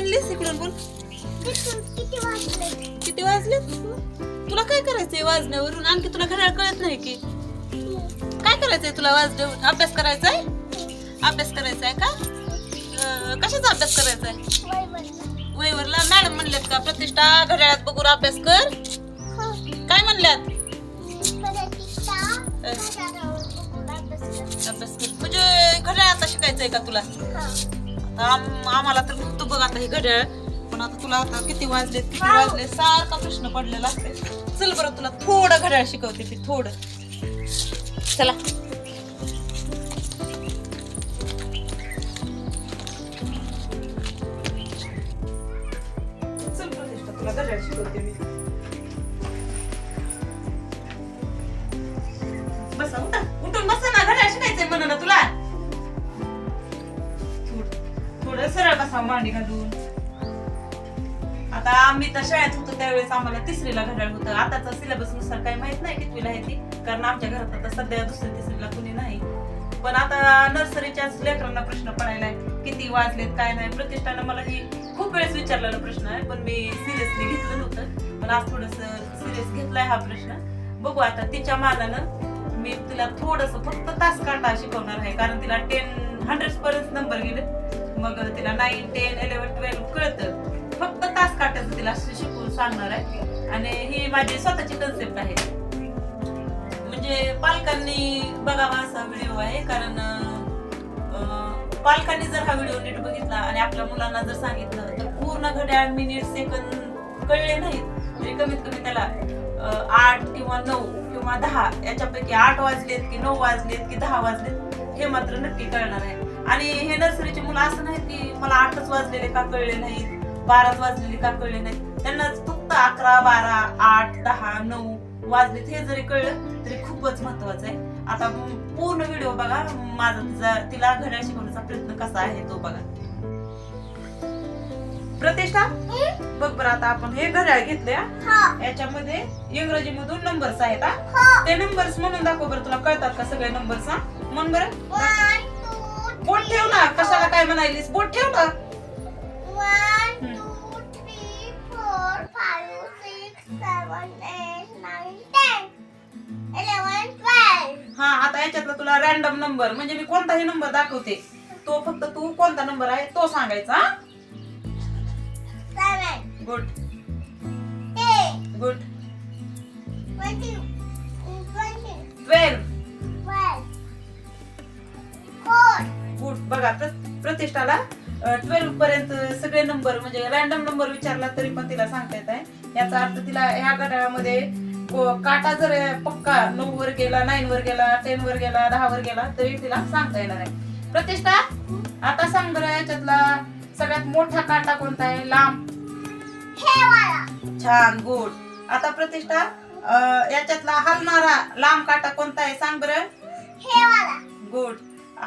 म्हणलीस इकडून बोल. किती वाजले? तुला काय करायचंय वाजण्यावरून? आणखी तुला घड्याळ कळत नाही की? काय करायचंय तुला वाजण्यावरून? अभ्यास करायचाय? अभ्यास करायचाय का? कशाचा अभ्यास करायचाय? वहीवरला मॅडम म्हणल्यात का प्रतिष्ठा घड्याळात बघून अभ्यास कर? काय म्हणल्यात? अभ्यास कर म्हणजे घड्याळ आता शिकायचंय का तुला? आम्हाला तर फक्त बघ आता हे घड्याळ. पण आता तुला आता किती वाजले सारखा प्रश्न पडलेला असते. चल बरं तुला थोडं घड्याळ शिकवते ती थोडं. चला चल प्रतिष्ठा तुला घड्याळ शिकवते मी. बसा उठून बसा ना. घड्याळ शिकायचंय म्हणून ना तुला. थोडं सरळ बसा मांडी घालून. आता आम्ही तर शाळेत होतो त्यावेळेस आम्हाला 3रीला घड्याळ होतं. आताचा सिलेबस नुसार काही माहित नाही कितवीला आहे ती, कारण आमच्या घरात आता सध्या 2री 3रीला कुणी नाही. पण आता नर्सरीच्याच लेकरांना प्रश्न पडायलाय किती वाजलेत काय नाही. प्रतिष्ठानं मला ही खूप वेळेस विचारलेला प्रश्न आहे, पण मी सिरियसली घेतलं नव्हतं. पण आज थोडस सिरियस घेतलाय हा प्रश्न. बघू आता तिच्या मानानं मी तिला थोडस फक्त तास काटा शिकवणार आहे, कारण तिला 10-100 पर्यंत नंबर गेले. मग तिला 9, 10, 11, 12 कळतं. फक्त तास काटायचं तिला शिकवून सांगणार आहे. आणि ही माझी स्वतःची कन्सेप्ट आहे. म्हणजे पालकांनी बघावा असा व्हिडिओ आहे, कारण पालकांनी जर हा व्हिडिओ नीट बघितला आणि आपल्या मुलांना जर सांगितलं तर पूर्ण घड्याळ मिनिट सेकंद कळले नाहीत तरी कमीत कमी त्याला 8 किंवा 9 किंवा 10 याच्यापैकी 8 वाजलेत की 9 वाजलेत की 10 वाजलेत हे मात्र नक्की कळणार आहे. आणि हे नर्सरीचे मुलं असं नाहीत की मला 8च वाजलेले का कळले नाहीत, 12च वाजलेले का कळले नाहीत. त्यांना फक्त 11, 12, 8, 10, 9 वाजलेत हे जरी कळलं तरी खूपच महत्वाचं आहे. आता पूर्ण व्हिडिओ बघा माझा तिला घड्याळ शिकवण्याचा प्रयत्न कसा आहे तो बघा. प्रतिष्ठा बघ बरं आता आपण हे घड्याळ घेतले. याच्यामध्ये इंग्रजी मधून नंबर्स आहेत. ते नंबर्स म्हणून दाखव बरं. तुला कळतात का सगळे नंबर्स? म्हण बरं. बोट ठेव ना. कशाला काय म्हणायलीस? बोट ठेव ना. 1 2 3 4 5 6 7 8 9 10 11 12. हा आता याच्यातला तुला रॅन्डम नंबर म्हणजे मी कोणताही नंबर दाखवते तो फक्त तू कोणता नंबर आहे तो सांगायचा. 7 गुड 8 गुड 20 12 12 4. गुड. बघा प्रतिष्ठाला 12 पर्यंत सगळे नंबर म्हणजे रॅन्डम नंबर विचारला तरी पण तिला सांगता येत आहे. याचा अर्थ तिला ह्या घड्याळामध्ये काटा जर पक्का 9 वर गेला, 9 वर गेला, 10 वर गेला, 10 वर गेला तरी तिला सांगता येणार आहे. प्रतिष्ठा आता सांग बरं याच्यातला सगळ्यात मोठा काटा कोणता आहे? लांब. हे वाला. छान गुड. आता प्रतिष्ठा याच्यातला हलणारा लांब काटा कोणता आहे सांग बरं? हे वाला. गुड.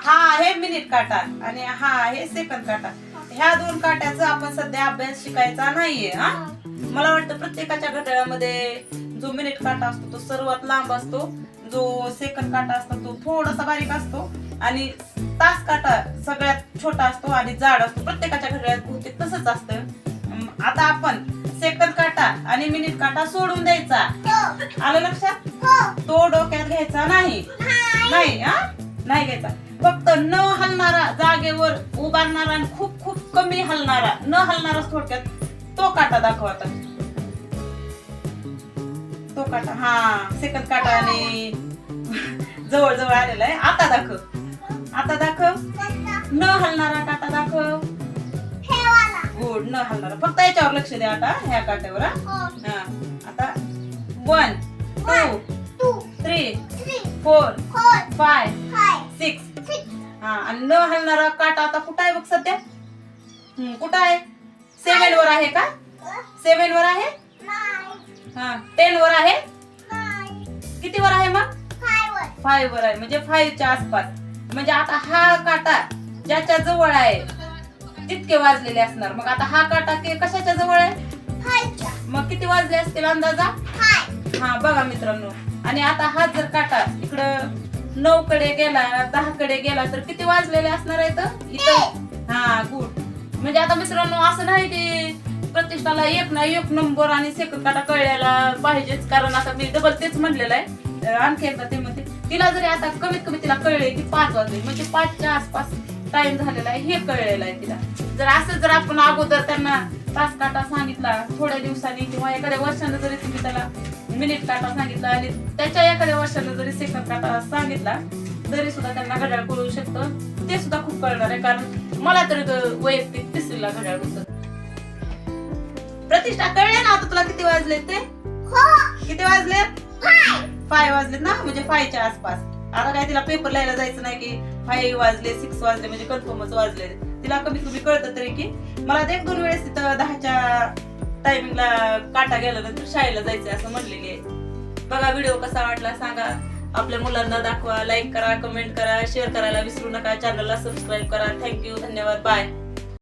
हा आहे मिनिट काटा आणि हा आहे सेकंद काटा. ह्या 2 काट्याचा आपण सध्या अभ्यास शिकायचा नाहीये. मला वाटतं प्रत्येकाच्या घड्याळामध्ये जो मिनिट काटा असतो तो सर्वात लांब असतो, जो सेकंद काटा असतो तो थोडासा बारीक असतो आणि तास काटा सगळ्यात छोटा असतो आणि जाड असतो. प्रत्येकाच्या घड्याळात बहुतेक तसंच असतं. आता आपण सेकंद काटा आणि मिनिट काटा सोडून द्यायचा. आलं लक्षात? तो डोक्यात घ्यायचा नाही. नाही घ्यायचा. फक्त न हलणारा, जागेवर उभारणारा आणि खूप खूप कमी हलणारा, न हलणारा थोडक्यात तो काटा दाखव आता. तो काटा हा सेकंद काटा आणि जवळ जवळ आलेला आहे. आता दाखव. आता दाखव. न हलणारा काटा दाखव. हे वाला. गुड. न हलणारा. फक्त याच्यावर लक्ष द्या आता ह्या काट्यावर. आता 1 2 3 4 5 6. हा आणि न हलणारा काटा आता कुठं आहे बघ सध्या? कुठं आहे? 7 वर आहे का? 7 वर आहे? हा 10 वर आहे? किती वर आहे मग? 5 वर आहे. म्हणजे 5 च्या आसपास. म्हणजे आता हा काटा ज्याच्या जवळ आहे तितके वाजलेले असणार. मग आता हा काटा कशाच्या जवळ आहे? 5 च्या. मग किती वाजले असतील अंदाजा? 5. हा बघा मित्रांनो. आणि आता हा जर काटा इकडं 9 कडे गेला, 10 कडे गेला तर किती वाजलेले असणार आहेत इथं? हा गुड. म्हणजे आता मित्रांनो असं नाही की प्रतिष्ठाला एक ना एक नंबर आणि सेकंड काटा कळलेला पाहिजेच, कारण आता मी डबल तेच म्हणलेलं आहे. आणखी एकदा ते म्हणते तिला जरी आता कमीत कमी तिला कळले की 5 वाजले म्हणजे 5च्या आसपास टाइम झालेला आहे हे कळलेलं आहे तिला. जर असं जर आपण अगोदर त्यांना तास काटा सांगितला थोड्या दिवसांनी किंवा एखाद्या वर्षानं जरी तुम्ही त्याला मिनिट काटा सांगितला आणि त्याच्या एखाद्या वर्षानं जरी सेकंड काटा सांगितला तरी सुद्धा त्यांना घड्याळ कळू शकतं. ते सुद्धा खूप कळणार आहे, कारण मला तर वैयक्तिक तिसरीला घड्याळ होतं. प्रतिष्ठा कळले ना आता तुला किती वाजले ते? हो. किती वाजले? 5. 5 वाजलेत ना, म्हणजे 5च्या आसपास. आता काय तिला पेपर लिहायला जायचं नाही की 5 वाजले 6 वाजले म्हणजे कन्फर्मच वाजले. तिला कमीत कमी कळतं तरी की मला 1-2 वेळेस तिथं 10च्या टायमिंगला काटा गेल्यानंतर शाळेला जायचं असं म्हणलेली आहे. बघा व्हिडिओ कसा वाटला सांगा, आपल्या मुलांना दाखवा, लाईक करा, कमेंट करा, शेअर करायला विसरू नका, चॅनलला सबस्क्राईब करा. थँक्यू, धन्यवाद, बाय.